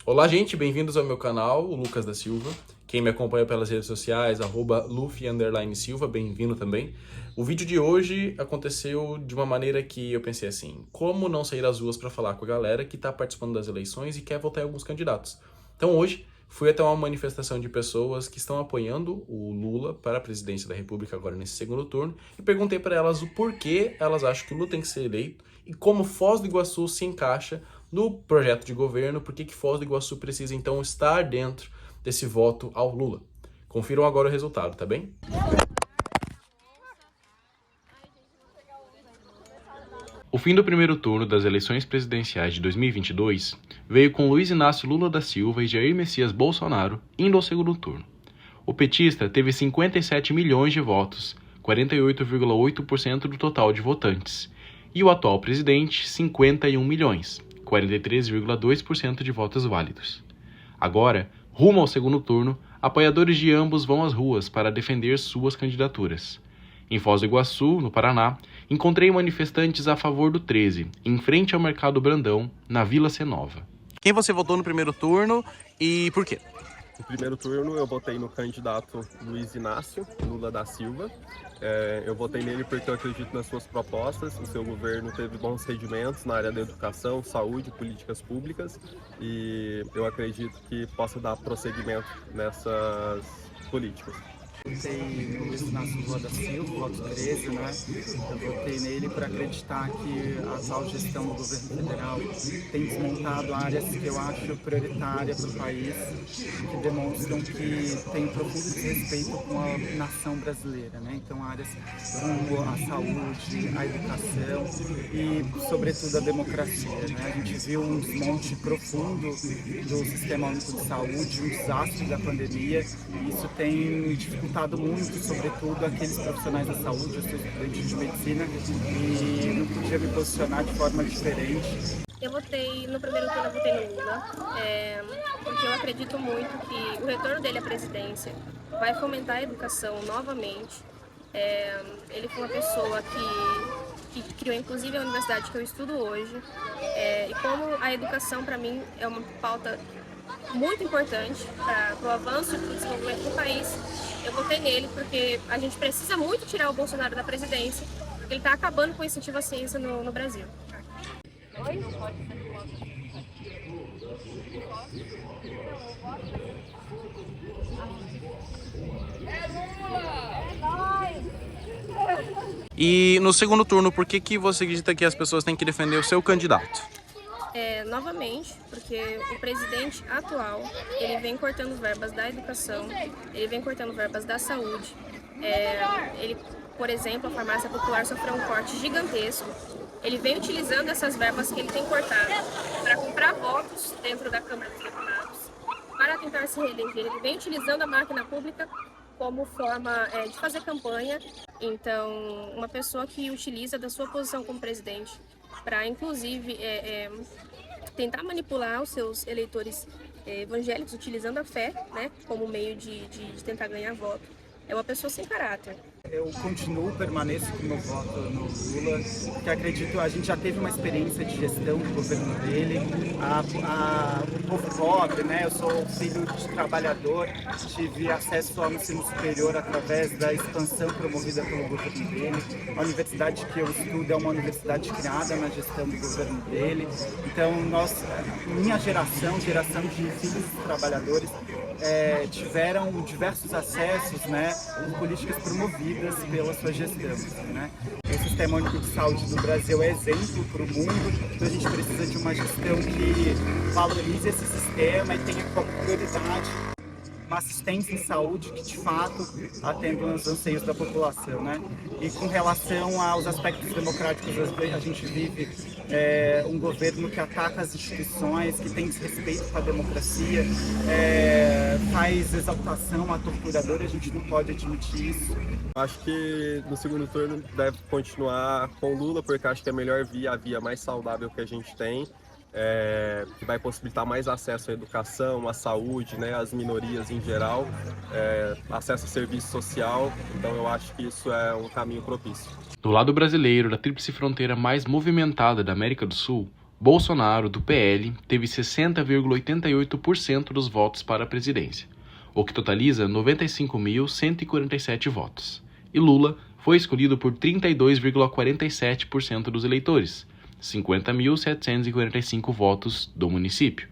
Olá, gente, bem-vindos ao meu canal, o Lucas da Silva. Quem me acompanha pelas redes sociais, @Luffy_Silva, bem-vindo também. O vídeo de hoje aconteceu de uma maneira que eu pensei assim, como não sair às ruas para falar com a galera que está participando das eleições e quer votar em alguns candidatos. Então hoje fui até uma manifestação de pessoas que estão apoiando o Lula para a presidência da República agora nesse segundo turno e perguntei para elas o porquê elas acham que o Lula tem que ser eleito e como Foz do Iguaçu se encaixa no projeto de governo, por que Foz do Iguaçu precisa então estar dentro desse voto ao Lula. Confiram agora o resultado, tá bem? O fim do primeiro turno das eleições presidenciais de 2022 veio com Luiz Inácio Lula da Silva e Jair Messias Bolsonaro indo ao segundo turno. O petista teve 57 milhões de votos, 48,8% do total de votantes, e o atual presidente 51 milhões, 43,2% de votos válidos. Agora, rumo ao segundo turno, apoiadores de ambos vão às ruas para defender suas candidaturas. Em Foz do Iguaçu, no Paraná, encontrei manifestantes a favor do 13, em frente ao Mercado Brandão, na Vila Cenova. Quem você votou no primeiro turno e por quê? No primeiro turno eu votei no candidato Luiz Inácio Lula da Silva. Eu votei nele porque eu acredito nas suas propostas. O seu governo teve bons rendimentos na área da educação, saúde, políticas públicas, e eu acredito que possa dar prosseguimento nessas políticas. Votei no Luiz Inácio Lula da Silva, voto 13, né? Eu votei nele por acreditar que a atual gestão do governo federal tem desmontado áreas que eu acho prioritárias para o país, que demonstram que tem um profundo desrespeito com a nação brasileira, né? Então, áreas como a saúde, a educação e, sobretudo, a democracia, né? A gente viu um desmonte profundo do Sistema Único de Saúde, um desastre da pandemia, e isso tem dificultado muito, sobretudo, aqueles profissionais da saúde. Eu sou estudante de medicina e não podia me posicionar de forma diferente. Eu votei, no primeiro turno eu votei no Lula, porque eu acredito muito que o retorno dele à presidência vai fomentar a educação novamente. Ele foi uma pessoa que criou inclusive a universidade que eu estudo hoje, e como a educação para mim é uma pauta muito importante para o avanço e para o desenvolvimento do país, eu votei nele porque a gente precisa muito tirar o Bolsonaro da presidência, porque ele está acabando com o incentivo à ciência no Brasil. E no segundo turno, por que você acredita que as pessoas têm que defender o seu candidato? Novamente, porque o presidente atual, ele vem cortando verbas da educação, ele vem cortando verbas da saúde. Por exemplo, a farmácia popular sofreu um corte gigantesco. Ele vem utilizando essas verbas que ele tem cortado para comprar votos dentro da Câmara dos Deputados, para tentar se reeleger. Ele vem utilizando a máquina pública como forma de fazer campanha. Então, uma pessoa que utiliza da sua posição como presidente para, inclusive, tentar manipular os seus eleitores evangélicos, utilizando a fé, né, como meio de tentar ganhar voto, é uma pessoa sem caráter. Eu permaneço com o meu voto no Lula, porque acredito, a gente já teve uma experiência de gestão do governo dele, o povo pobre, né? Eu sou filho de trabalhador, tive acesso ao ensino superior através da expansão promovida pelo governo dele. A universidade que eu estudo é uma universidade criada na gestão do governo dele. Então, minha geração de filhos de trabalhadores, tiveram diversos acessos, né, em políticas promovidas pela sua gestão, né? O Sistema Único de Saúde do Brasil é exemplo para o mundo, então a gente precisa de uma gestão que valorize esse sistema e tenha como prioridade uma assistência em saúde que de fato atenda aos anseios da população, né? E com relação aos aspectos democráticos, a gente vive um governo que ataca as instituições, que tem desrespeito com a democracia, faz exaltação a torturador, a gente não pode admitir isso. Acho que no segundo turno deve continuar com Lula, porque acho que é a via mais saudável que a gente tem. Que vai possibilitar mais acesso à educação, à saúde, né, às minorias em geral, acesso a serviço social. Então eu acho que isso é um caminho propício. Do lado brasileiro, da tríplice fronteira mais movimentada da América do Sul, Bolsonaro, do PL, teve 60,88% dos votos para a presidência, o que totaliza 95.147 votos. E Lula foi escolhido por 32,47% dos eleitores, 50.745 votos do município.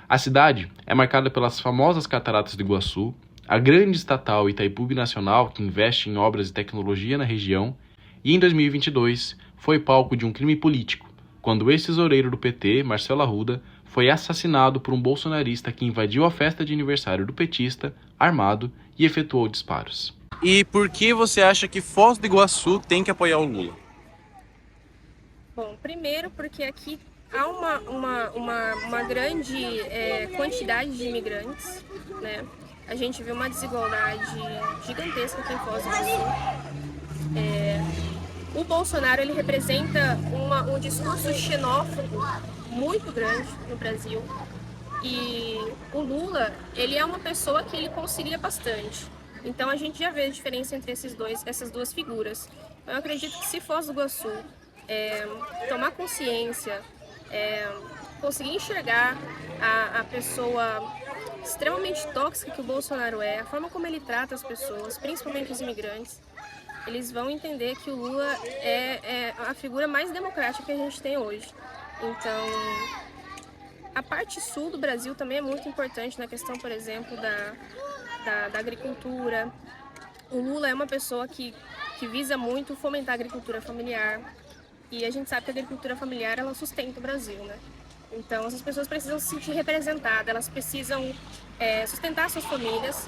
A cidade é marcada pelas famosas Cataratas do Iguaçu, a grande estatal Itaipu Binacional, que investe em obras de tecnologia na região, e em 2022 foi palco de um crime político, quando o ex-tesoureiro do PT, Marcelo Arruda, foi assassinado por um bolsonarista que invadiu a festa de aniversário do petista, armado, e efetuou disparos. E por que você acha que Foz do Iguaçu tem que apoiar o Lula? Bom, primeiro porque aqui há uma grande quantidade de imigrantes, né? A gente vê uma desigualdade gigantesca aqui em Foz do Iguaçu. O Bolsonaro, ele representa um discurso xenófobo muito grande no Brasil. E o Lula, ele é uma pessoa que ele concilia bastante. Então a gente já vê a diferença entre essas duas figuras. Eu acredito que se Foz do Iguaçu tomar consciência, conseguir enxergar a pessoa extremamente tóxica que o Bolsonaro é, a forma como ele trata as pessoas, principalmente os imigrantes, eles vão entender que o Lula é a figura mais democrática que a gente tem hoje. Então, a parte sul do Brasil também é muito importante na questão, por exemplo, da agricultura. O Lula é uma pessoa que visa muito fomentar a agricultura familiar. E a gente sabe que a agricultura familiar, ela sustenta o Brasil, né? Então, essas pessoas precisam se sentir representadas, elas precisam sustentar suas famílias.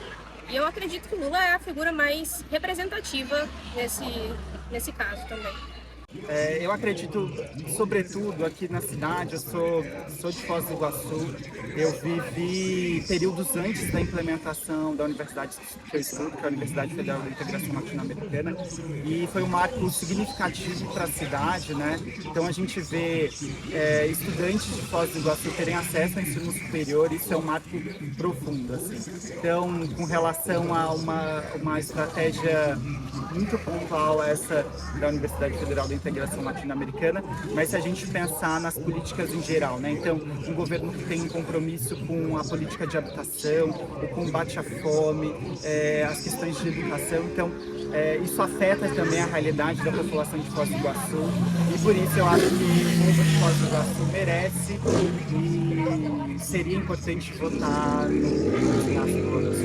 E eu acredito que o Lula é a figura mais representativa nesse caso também. Eu acredito, sobretudo aqui na cidade, eu sou de Foz do Iguaçu, eu vivi períodos antes da implementação da universidade que eu estudo, que é a Universidade Federal da Integração Latino-Americana, e foi um marco significativo para a cidade, né? Então a gente vê estudantes de Foz do Iguaçu terem acesso ao ensino superior, isso é um marco profundo, assim. Então, com relação a uma estratégia muito pontual essa da Universidade Federal da Integração Latino-Americana, mas se a gente pensar nas políticas em geral, né? Então, um governo que tem um compromisso com a política de habitação, o combate à fome, as questões de educação, então isso afeta também a realidade da população de Foz do Iguaçu, e por isso eu acho que o povo de Foz do Iguaçu merece e seria importante votar nas cores.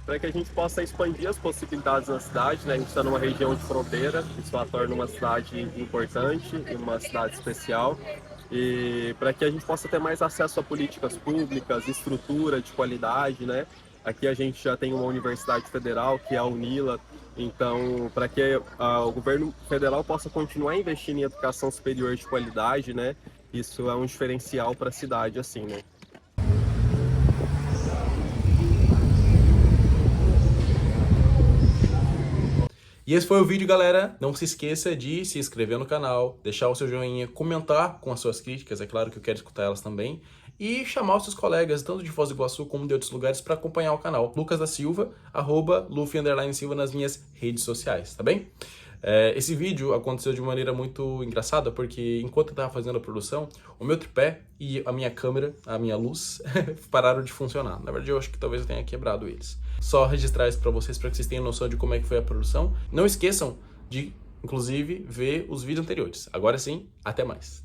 Para que a gente possa expandir as possibilidades na cidade, né? A gente está numa região de fronteira, isso a torna uma cidade importante e uma cidade especial. E para que a gente possa ter mais acesso a políticas públicas, estrutura de qualidade, né? Aqui a gente já tem uma universidade federal, que é a UNILA. Então, para que o governo federal possa continuar investindo em educação superior de qualidade, né? Isso é um diferencial para a cidade, assim, né? E esse foi o vídeo, galera. Não se esqueça de se inscrever no canal, deixar o seu joinha, comentar com as suas críticas, é claro que eu quero escutar elas também, e chamar os seus colegas, tanto de Foz do Iguaçu como de outros lugares, para acompanhar o canal. Lucas da Silva, @Luffy_Silva nas minhas redes sociais, tá bem? Esse vídeo aconteceu de maneira muito engraçada, porque enquanto eu estava fazendo a produção, o meu tripé e a minha câmera, a minha luz, pararam de funcionar. Na verdade, eu acho que talvez eu tenha quebrado eles. Só registrar isso para que vocês tenham noção de como é que foi a produção. Não esqueçam de, inclusive, ver os vídeos anteriores. Agora sim, até mais.